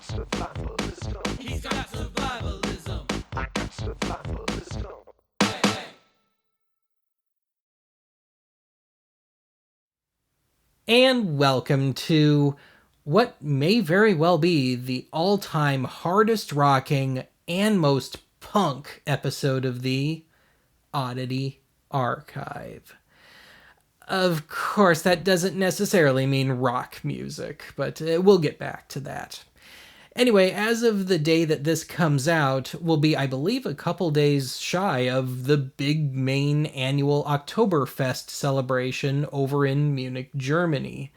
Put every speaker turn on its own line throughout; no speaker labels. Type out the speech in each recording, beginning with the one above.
survivalism. He's got survivalism. I got survivalism. Hey, hey.
And welcome to what may very well be the all-time hardest rocking and most punk episode of the Oddity Archive. Of course, that doesn't necessarily mean rock music, but we'll get back to that. Anyway, as of the day that this comes out, we'll be, I believe, a couple days shy of the big main annual Oktoberfest celebration over in Munich, Germany.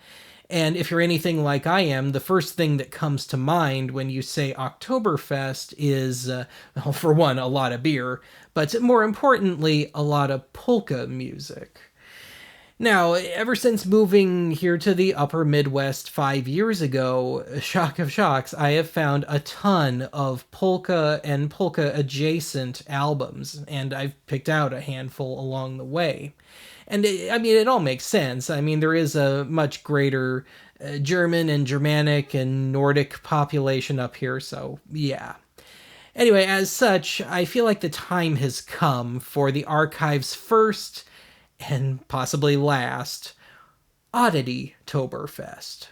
And if you're anything like I am, the first thing that comes to mind when you say Oktoberfest is, well, for one, a lot of beer, but more importantly, a lot of polka music. Now, ever since moving here to the upper Midwest 5 years ago, shock of shocks, I have found a ton of polka and polka adjacent albums, and I've picked out a handful along the way. And it all makes sense. I mean, there is a much greater German and Germanic and Nordic population up here, so yeah. Anyway, as such, I feel like the time has come for the archive's first and possibly last Oddity-toberfest.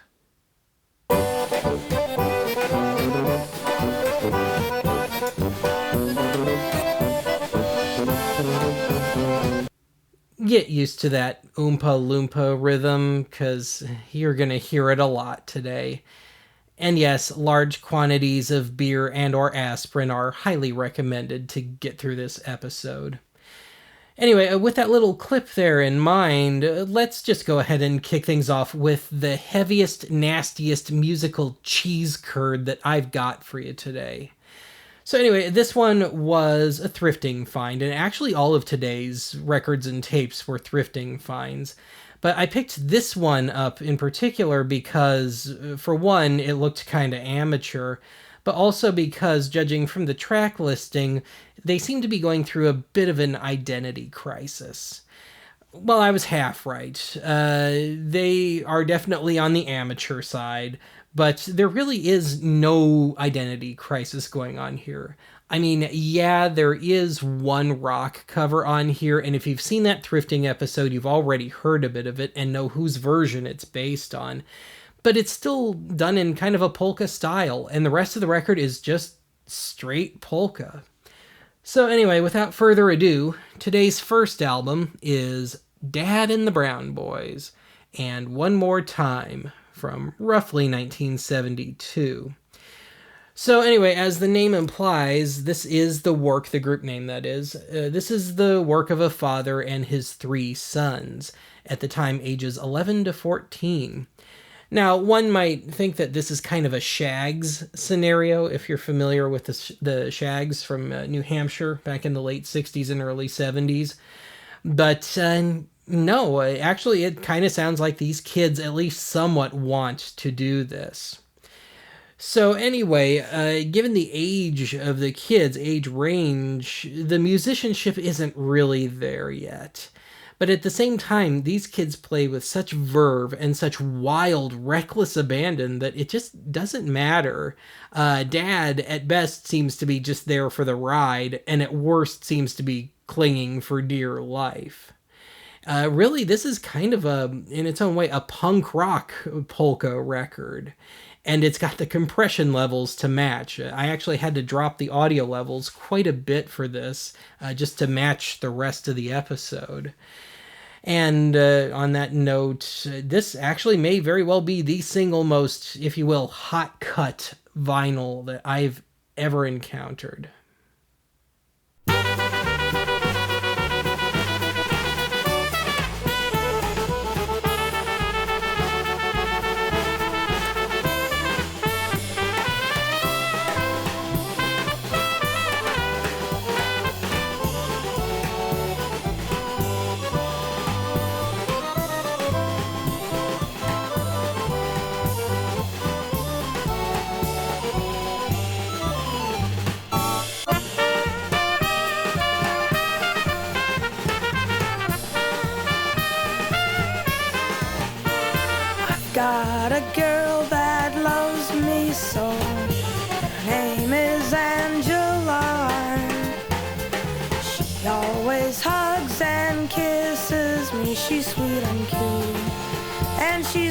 Get used to that Oompa Loompa rhythm, because you're going to hear it a lot today. And yes, large quantities of beer and or aspirin are highly recommended to get through this episode. Anyway, with that little clip there in mind, let's just go ahead and kick things off with the heaviest, nastiest musical cheese curd that I've got for you today. So anyway, this one was a thrifting find, and actually all of today's records and tapes were thrifting finds. But I picked this one up in particular because, for one, it looked kind of amateur, but also because, judging from the track listing, they seem to be going through a bit of an identity crisis. Well, I was half right. They are definitely on the amateur side, but there really is no identity crisis going on here. I mean, yeah, there is one rock cover on here, and if you've seen that thrifting episode, you've already heard a bit of it and know whose version it's based on. But it's still done in kind of a polka style, and the rest of the record is just straight polka. So anyway, without further ado, today's first album is Dad and the Brown Boys, and One More Time, from roughly 1972. So anyway, as the name implies, this is the work, the group name that is, this is the work of a father and his three sons, at the time ages 11 to 14. Now, one might think that this is kind of a Shags scenario, if you're familiar with the Shags from New Hampshire back in the late 60s and early 70s. But no, actually, it kind of sounds like these kids at least somewhat want to do this. So anyway, given the age of the kids, age range, the musicianship isn't really there yet. But at the same time, these kids play with such verve and such wild, reckless abandon that it just doesn't matter. Dad, at best, seems to be just there for the ride, and at worst seems to be clinging for dear life. Really, this is kind of in its own way, a punk rock polka record. And it's got the compression levels to match. I actually had to drop the audio levels quite a bit for this, just to match the rest of the episode. And on that note, this actually may very well be the single most, if you will, hot cut vinyl that I've ever encountered.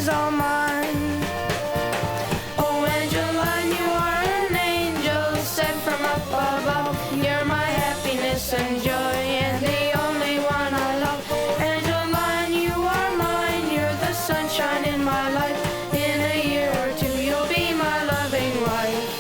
is all mine. Oh, Angeline, you are an angel sent from up above. You're my happiness and joy, and the only one I love. Angeline, you are mine. You're the sunshine in my life. In a year or two, you'll be my loving wife.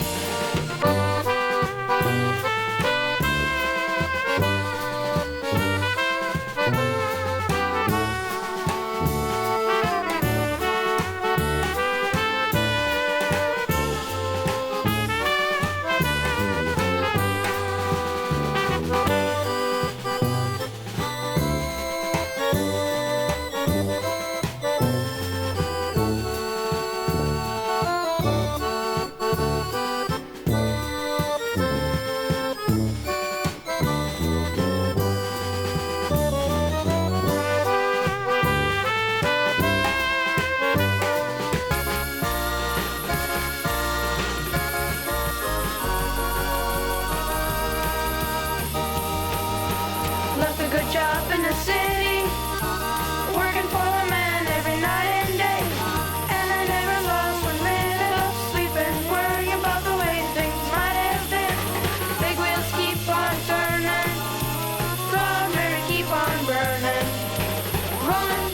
Left a good job in the city, working for a man every night and day. And I never lost 1 minute of sleeping, worrying about the way things might have been. Big wheels keep on turning, proud Mary keep on burning. Rolling,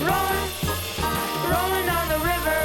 rolling, rolling down the river.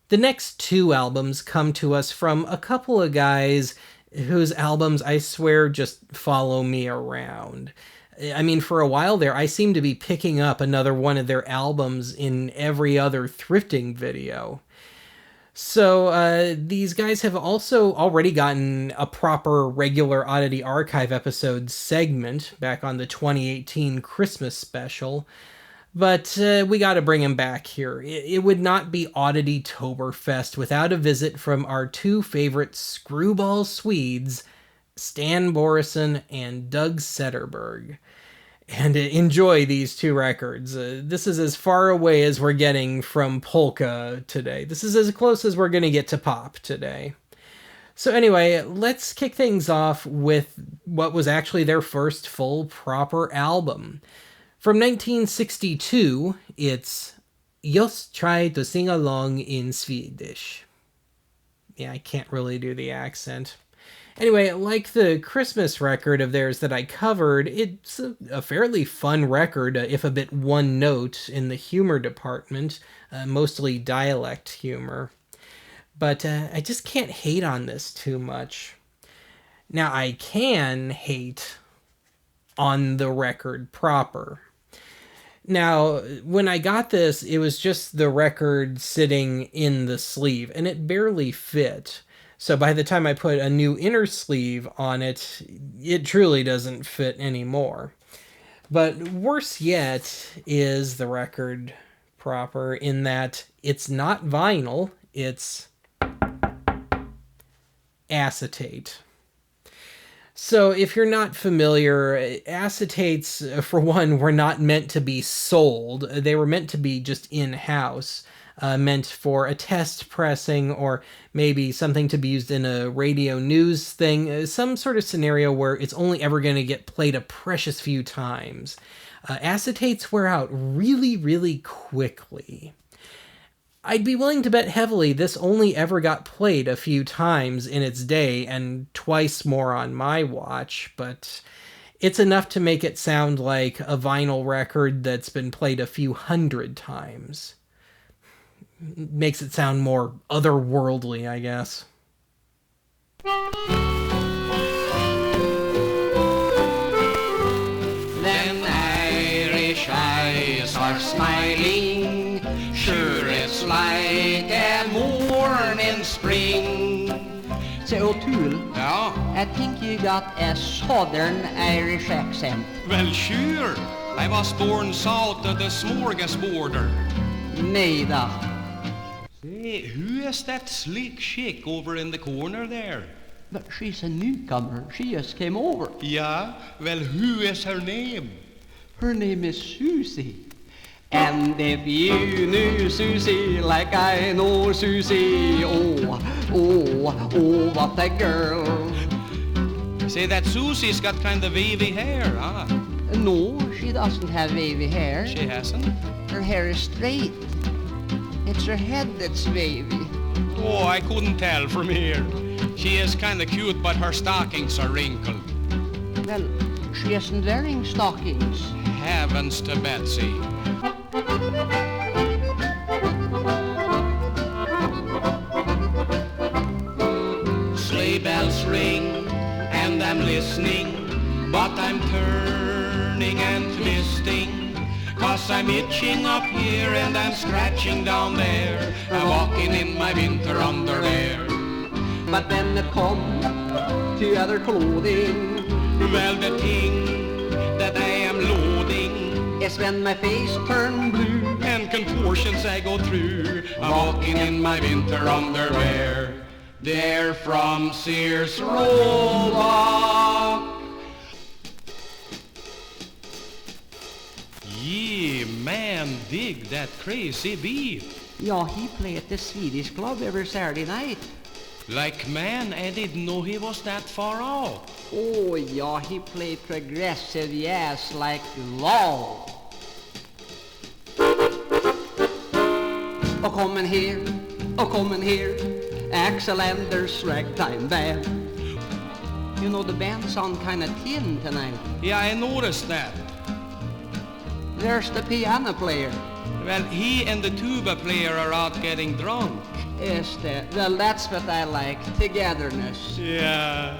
The next two albums come to us from a couple of guys whose albums, I swear, just follow me around. I mean, for a while there, I seemed to be picking up another one of their albums in every other thrifting video. So these guys have also already gotten a proper regular Oddity Archive episode segment back on the 2018 Christmas special. But we got to bring him back here. It would not be Oddity-toberfest without a visit from our two favorite screwball Swedes, Stan Borison and Doug Setterberg. And enjoy these two records. This is as far away as we're getting from polka today. This is as close as we're going to get to pop today. So anyway, let's kick things off with what was actually their first full proper album. From 1962, it's Just Try to Sing Along in Swedish. Yeah, I can't really do the accent. Anyway, like the Christmas record of theirs that I covered, it's a fairly fun record, if a bit one note in the humor department, mostly dialect humor. But I just can't hate on this too much. Now, I can hate on the record proper. Now, when I got this, it was just the record sitting in the sleeve, and it barely fit. So by the time I put a new inner sleeve on it, it truly doesn't fit anymore. But worse yet is the record proper in that it's not vinyl, it's acetate. So if you're not familiar, acetates, for one, were not meant to be sold. They were meant to be just in-house, meant for a test pressing or maybe something to be used in a radio news thing, some sort of scenario where it's only ever going to get played a precious few times. Acetates wear out really, really quickly. I'd be willing to bet heavily this only ever got played a few times in its day and twice more on my watch, but it's enough to make it sound like a vinyl record that's been played a few hundred times. Makes it sound more otherworldly, I guess.
Then It's like a morning spring.
Say, O'Toole,
Ja,
I think you got a southern Irish accent.
well sure. I was born south of the Smorgasbord.
Nej då.
Hey, who is that slick chick over in the corner there?
But she's a newcomer. She just came over.
Yeah, well who is her name?
Her name is Susie. And if you knew Susie like I know Susie, oh, oh, oh, what a girl.
Say, that Susie's got kind of wavy hair, huh?
No, she doesn't have wavy hair.
She hasn't?
Her hair is straight. It's her head that's wavy.
Oh, I couldn't tell from here. She is kind of cute, but her stockings are wrinkled.
Well, she isn't wearing stockings.
Heavens to Betsy. Sleigh bells ring, and I'm listening, but I'm turning and twisting, 'cause I'm itching up here and I'm scratching down there. I'm walking in my winter underwear.
But when it comes to other clothing,
Well, the thing that I am loading
it's when my face turn blue.
and contortions I go through. I'm walking in my winter underwear. They're from Sears Roebuck. Yeah, man, dig that crazy beat.
Yeah, he played at the Swedish club every Saturday night.
Like, man, I didn't know he was that far out.
Oh, yeah, he played progressive jazz like wow. Och kom in here, Axel Anders ragtime band. You know, the band sound kind of thin tonight.
Yeah, I noticed that.
There's the piano player.
Well, he and the tuba player are out getting drunk.
Is that? Well, that's what I like, togetherness.
Yeah.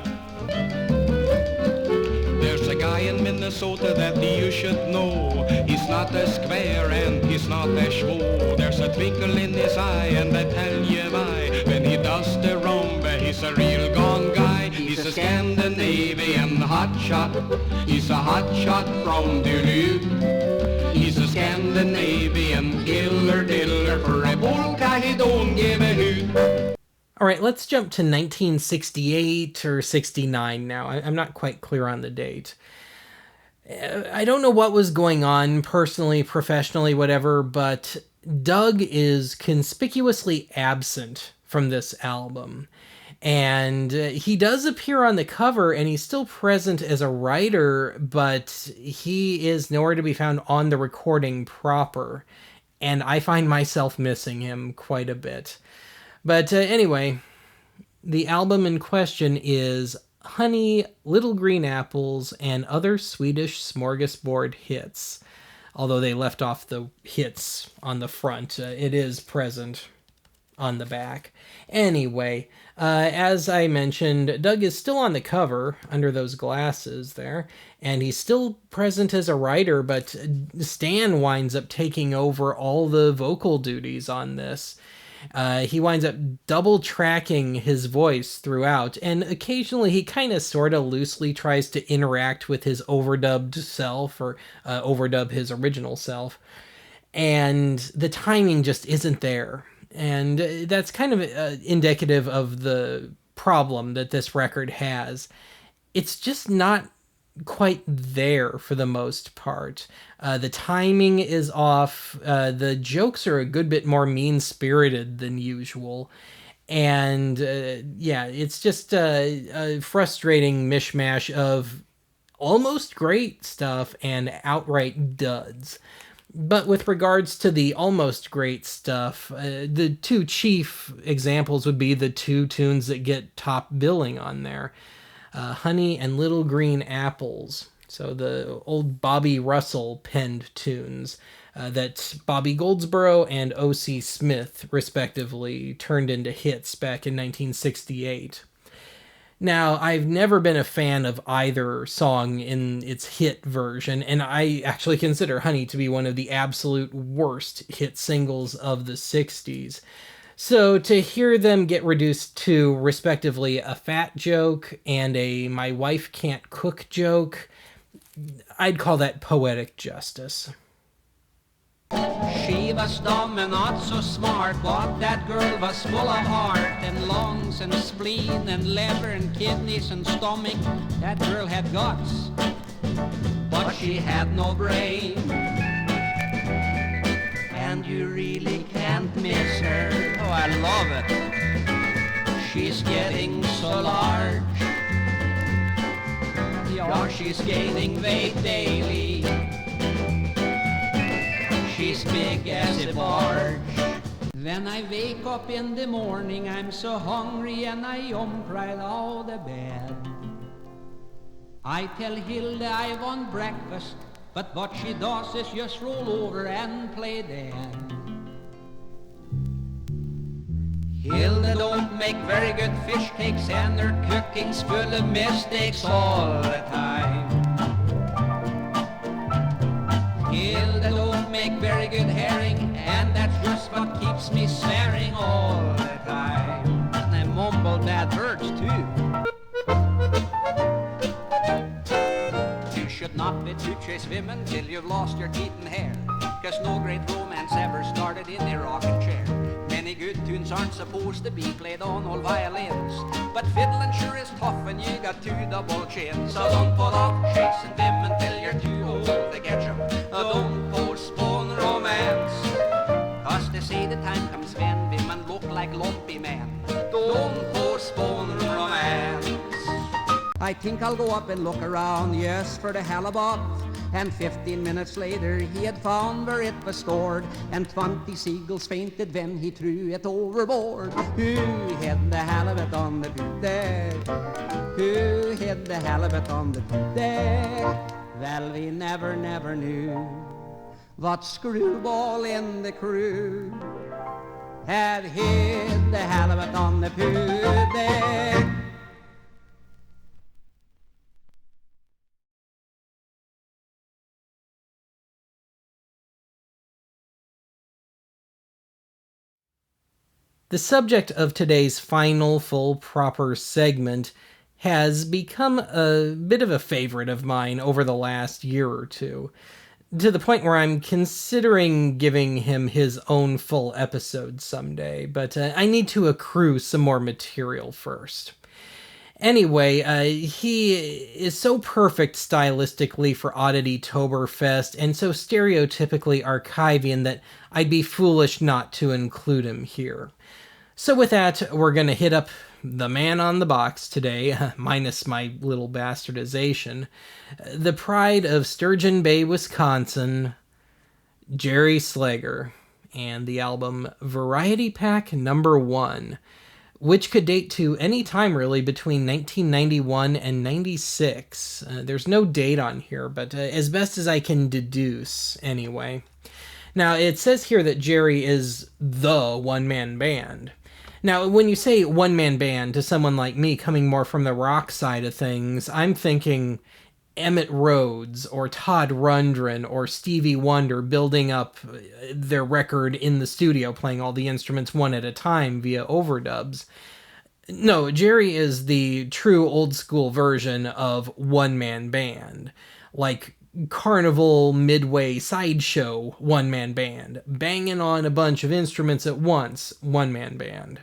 There's a guy in Minnesota that you should know. He's not a square and he's not a schmo. There's a twinkle in his eye and I tell you why. When he does the rumba, he's a real gone guy. He's a Scandinavian hotshot. He's a hotshot from Duluth. He's a Scandinavian killer for a polka he don't give a hoot.
All right, let's jump to 1968 or 69 now. I'm not quite clear on the date. I don't know what was going on personally, professionally, whatever, but Doug is conspicuously absent from this album. And he does appear on the cover, and he's still present as a writer, but he is nowhere to be found on the recording proper. And I find myself missing him quite a bit. But anyway, the album in question is Honey, Little Green Apples, and Other Swedish Smorgasbord Hits. Although they left off the hits on the front, it is present on the back. Anyway, as I mentioned, Doug is still on the cover under those glasses there, and he's still present as a writer, but Stan winds up taking over all the vocal duties on this. He winds up double tracking his voice throughout, and occasionally he kind of sort of loosely tries to interact with his overdubbed self or overdub his original self, and the timing just isn't there. And that's kind of indicative of the problem that this record has. It's just not quite there for the most part. The timing is off. The jokes are a good bit more mean-spirited than usual. And yeah, it's just a frustrating mishmash of almost great stuff and outright duds. But with regards to the almost great stuff, the two chief examples would be the two tunes that get top billing on there. Honey and Little Green Apples. So the old Bobby Russell penned tunes that Bobby Goldsboro and O.C. Smith, respectively, turned into hits back in 1968. Now, I've never been a fan of either song in its hit version, and I actually consider Honey to be one of the absolute worst hit singles of the 60s. So to hear them get reduced to, respectively, a fat joke and a my wife can't cook joke, I'd call that poetic justice.
She was dumb and not so smart, but that girl was full of heart and lungs and spleen and liver and kidneys and stomach. That girl had guts, but she had no brain. And you really can't miss her. Oh, I love it. She's getting so large. Yeah, she's gaining weight daily. She's big as a barge. When I wake up in the morning, I'm so hungry and I jump right out of bed. I tell Hilda I want breakfast, but what she does is just roll over and play dead. Hilda don't make very good fish cakes and her cooking's full of mistakes all the time. Hilda don't make very good herring, and that's just what keeps me swearing all the time. And I mumble bad words too. You should not be to chase women till you've lost your teeth and hair, 'cause no great romance ever started in a rocking chair. Many good tunes aren't supposed to be played on old violins, but fiddling sure is tough when you got two double chins. So don't put off chasing women till you're too old to catch 'em. Don't postpone romance, 'cause they say the time comes when women look like lumpy men. Don't postpone romance. I think I'll go up and look around, yes, for the halibut. And 15 minutes later he had found where it was stored, and 20 seagulls fainted when he threw it overboard. Who hid the halibut on the poop deck? Who hid the halibut on the poop deck? Well, we never knew what screwball in the crew had hid the halibut on the poop deck.
The subject of today's final full proper segment has become a bit of a favorite of mine over the last year or two, to the point where I'm considering giving him his own full episode someday, but I need to accrue some more material first. Anyway, he is so perfect stylistically for Oddity-toberfest and so stereotypically Archivian that I'd be foolish not to include him here. So with that, we're going to hit up the man on the box today, minus my little bastardization, the pride of Sturgeon Bay, Wisconsin, Jerry Slager, and the album Variety Pack Number 1, which could date to any time really between 1991 and 96. There's no date on here, but as best as I can deduce anyway. Now, it says here that Jerry is the one-man band. Now, when you say one-man band to someone like me coming more from the rock side of things, I'm thinking Emmett Rhodes or Todd Rundgren or Stevie Wonder building up their record in the studio, playing all the instruments one at a time via overdubs. No, Jerry is the true old-school version of one-man band, like Carnival Midway Sideshow one-man band, banging on a bunch of instruments at once, one-man band.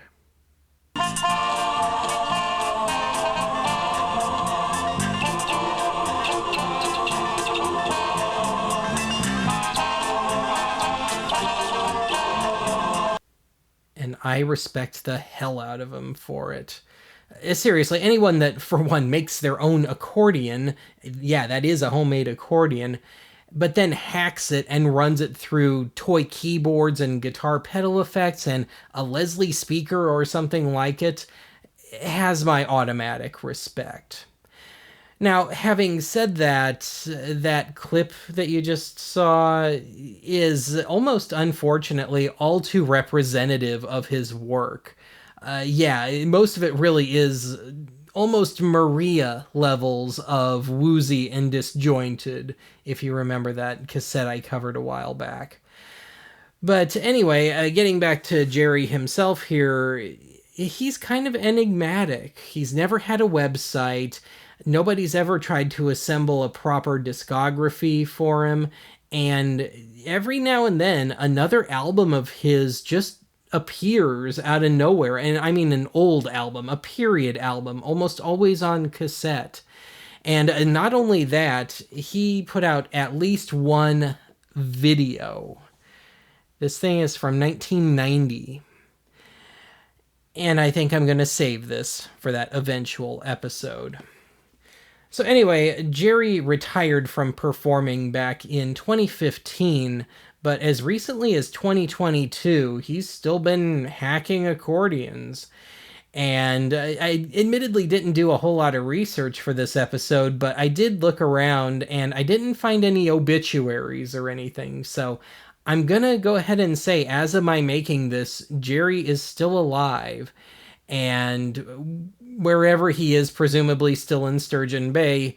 And I respect the hell out of him for it. Seriously, anyone that, for one, makes their own accordion, yeah, that is a homemade accordion, but then hacks it and runs it through toy keyboards and guitar pedal effects and a Leslie speaker or something like it, has my automatic respect. Now, having said that, that clip that you just saw is almost unfortunately all too representative of his work. Yeah, most of it really is almost Maria levels of woozy and disjointed, if you remember that cassette I covered a while back. But anyway, getting back to Jerry himself here, he's kind of enigmatic. He's never had a website. Nobody's ever tried to assemble a proper discography for him. And every now and then, another album of his just appears out of nowhere. And I mean an old album, a period album, almost always on cassette. And not only that, he put out at least one video. This thing is from 1990. And I think I'm going to save this for that eventual episode. So anyway, Jerry retired from performing back in 2015, but as recently as 2022, he's still been hacking accordions. And I admittedly didn't do a whole lot of research for this episode, but I did look around and I didn't find any obituaries or anything. So I'm going to go ahead and say, as of my making this, Jerry is still alive. And wherever he is, presumably still in Sturgeon Bay,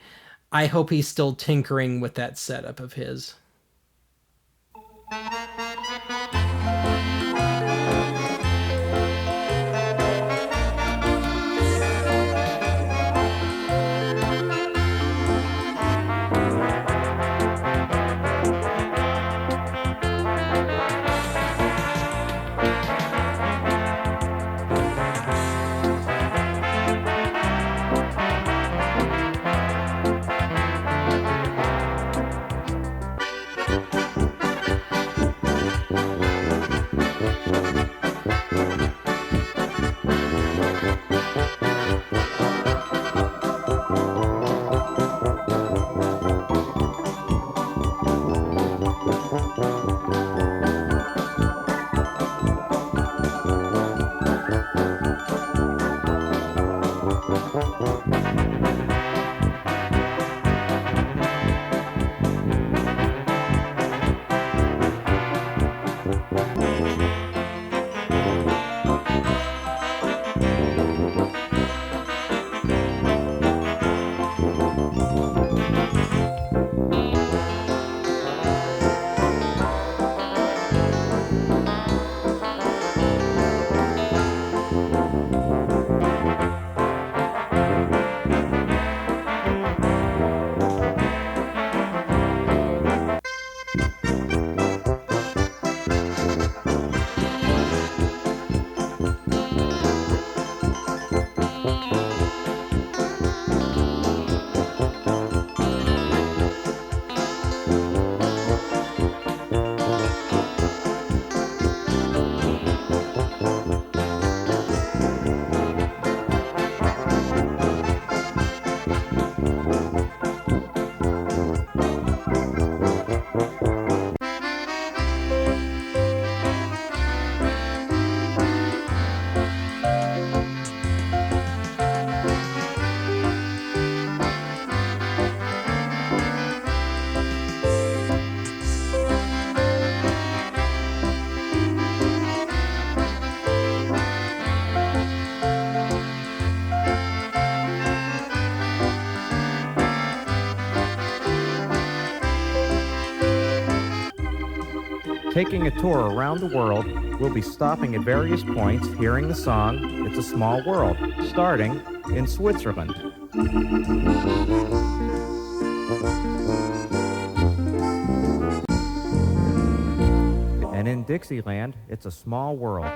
I hope he's still tinkering with that setup of his.
Taking a tour around the world, we'll be stopping at various points, hearing the song, It's a Small World, starting in Switzerland. And in Dixieland, It's a Small World.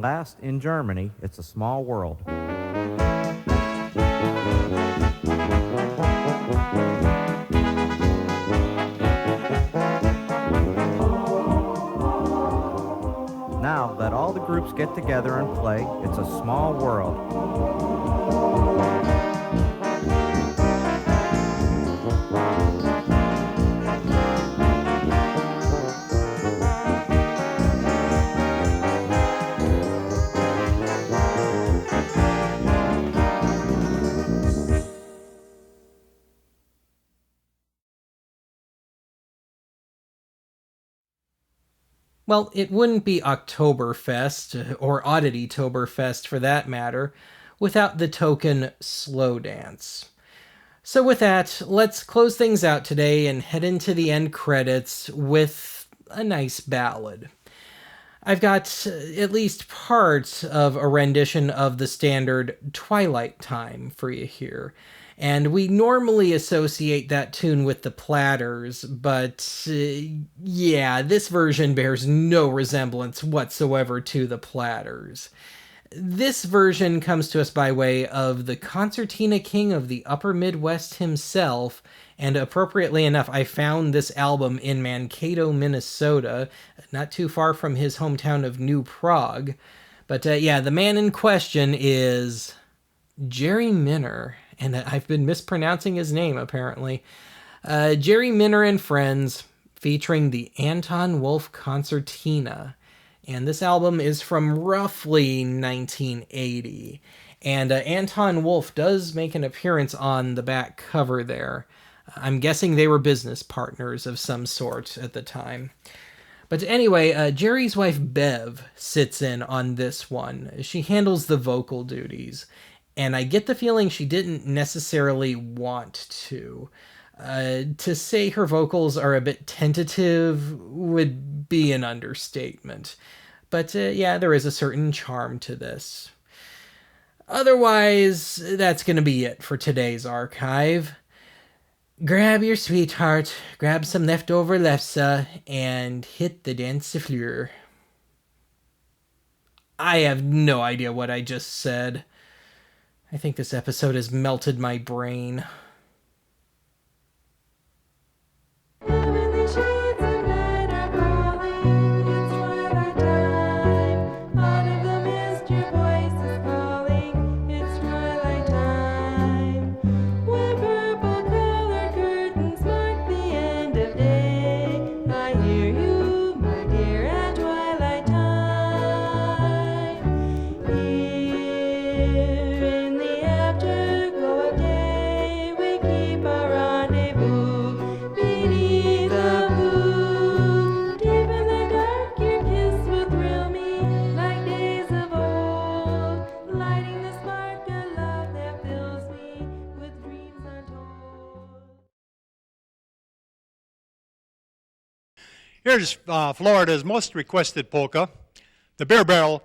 Last, in Germany, It's a Small World. Now, let all the groups get together and play It's a Small World.
Well, it wouldn't be Oktoberfest, or Oddity-toberfest for that matter, without the token slow dance. So with that, let's close things out today and head into the end credits with a nice ballad. I've got at least part of a rendition of the standard Twilight Time for you here. And we normally associate that tune with the Platters, but yeah, this version bears no resemblance whatsoever to the Platters. This version comes to us by way of the concertina king of the upper Midwest himself, and appropriately enough, I found this album in Mankato, Minnesota, not too far from his hometown of New Prague. But yeah, the man in question is Jerry Minner, and I've been mispronouncing his name apparently. Jerry Minner and Friends, featuring the Anton Wolf Concertina. And this album is from roughly 1980. And Anton Wolf does make an appearance on the back cover there. I'm guessing they were business partners of some sort at the time. But anyway, Jerry's wife Bev sits in on this one. She handles the vocal duties. And I get the feeling she didn't necessarily want to. To say her vocals are a bit tentative would be an understatement. But yeah, there is a certain charm to this. Otherwise, that's going to be it for today's archive. Grab your sweetheart, grab some leftover lefse, and hit the dance floor. I have no idea what I just said. I think this episode has melted my brain.
Heavenly shades of night are falling. It's twilight time. Out of the mist, your voice is calling. It's twilight time. When purple colored curtains mark the end of day, I hear you, my dear, at twilight time. Here in the afterglow of day, we keep our rendezvous beneath the blue. Deep in the dark, your kiss will thrill me like days of old, lighting the spark of love that fills me with dreams untold.
Here's Florida's most requested polka, the Beer Barrel.